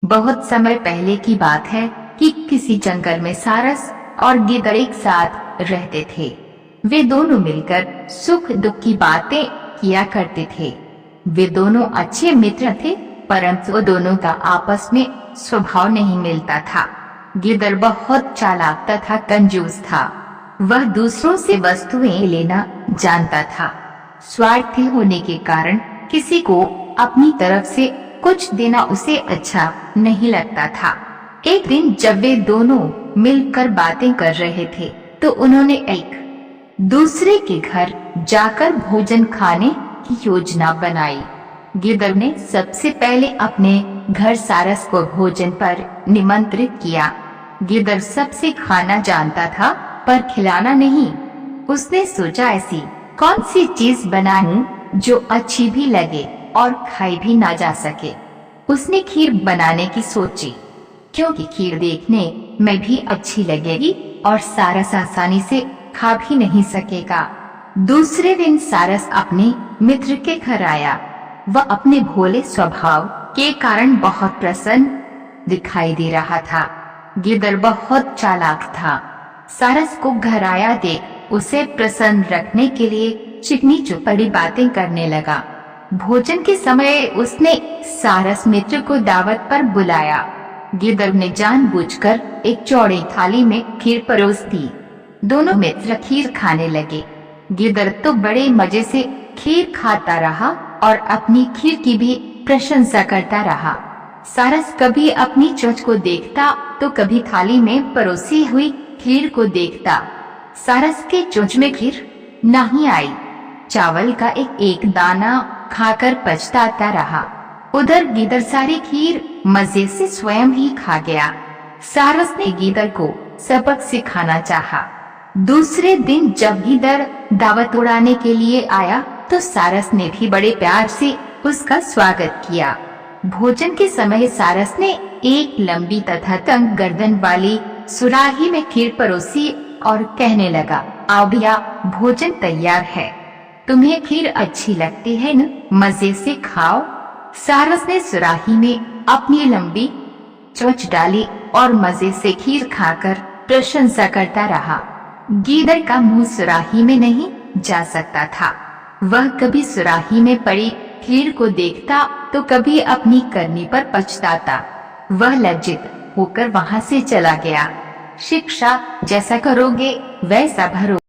बहुत समय पहले की बात है कि किसी जंगल में सारस और गिद्ध एक साथ रहते थे। वे दोनों मिलकर सुख दुख की बातें किया करते थे। वे दोनों अच्छे मित्र थे, परंतु दोनों का आपस में स्वभाव नहीं मिलता था। गिद्ध बहुत चालाक तथा कंजूस था। वह दूसरों से वस्तुएं लेना जानता था। स्वार्थी होने के कारण किसी को अपनी तरफ से कुछ देना उसे अच्छा नहीं लगता था। एक दिन जब वे दोनों मिलकर बातें कर रहे थे तो उन्होंने एक दूसरे के घर जाकर भोजन खाने की योजना बनाई। गिद्ध ने सबसे पहले अपने घर सारस को भोजन पर निमंत्रित किया। गिद्ध सबसे खाना जानता था पर खिलाना नहीं। उसने सोचा ऐसी कौन सी चीज बनाऊं जो अच्छी भी लगे और खाई भी ना जा सके। उसने खीर बनाने की सोची, क्योंकि खीर देखने में भी अच्छी लगेगी और सारस आसानी से खा भी नहीं सकेगा। दूसरे दिन सारस अपने मित्र के घर आया। वह अपने भोले स्वभाव के कारण बहुत प्रसन्न दिखाई दे रहा था। गिद्ध बहुत चालाक था। सारस को घर आया देख उसे प्रसन्न रखने के लिए चिकनी चुपड़ी बातें करने लगा। भोजन के समय उसने सारस मित्र को दावत पर बुलाया। गिद्ध ने जानबूझकर एक चौड़ी थाली में खीर परोस दी। दोनों मित्र खीर खाने लगे। गिद्ध तो बड़े मजे से खीर खाता रहा और अपनी खीर की भी प्रशंसा करता रहा। सारस कभी अपनी चोंच को देखता तो कभी थाली में परोसी हुई खीर को देखता। सारस के चोंच में खीर नहीं आई। चावल का एक दाना खाकर पछताता रहा। उधर गिद्ध सारी खीर मजे से स्वयं ही खा गया। सारस ने गिद्ध को सबक सिखाना चाहा। दूसरे दिन जब गिद्ध दावत उड़ाने के लिए आया तो सारस ने भी बड़े प्यार से उसका स्वागत किया। भोजन के समय सारस ने एक लंबी तथा तंग गर्दन वाली सुराही में खीर परोसी और कहने लगा, आओ भैया, भोजन तैयार है। तुम्हें खीर अच्छी लगती है न? मजे से खाओ। सारस ने सुराही में अपनी लंबी चोंच डाली और मजे से खीर खाकर प्रशंसा करता रहा। गिद्ध का मुंह सुराही में नहीं जा सकता था। वह कभी सुराही में पड़ी खीर को देखता तो कभी अपनी करनी पर पछताता। वह लज्जित होकर वहां से चला गया। शिक्षा जैसा करोगे वैसा भरोगे।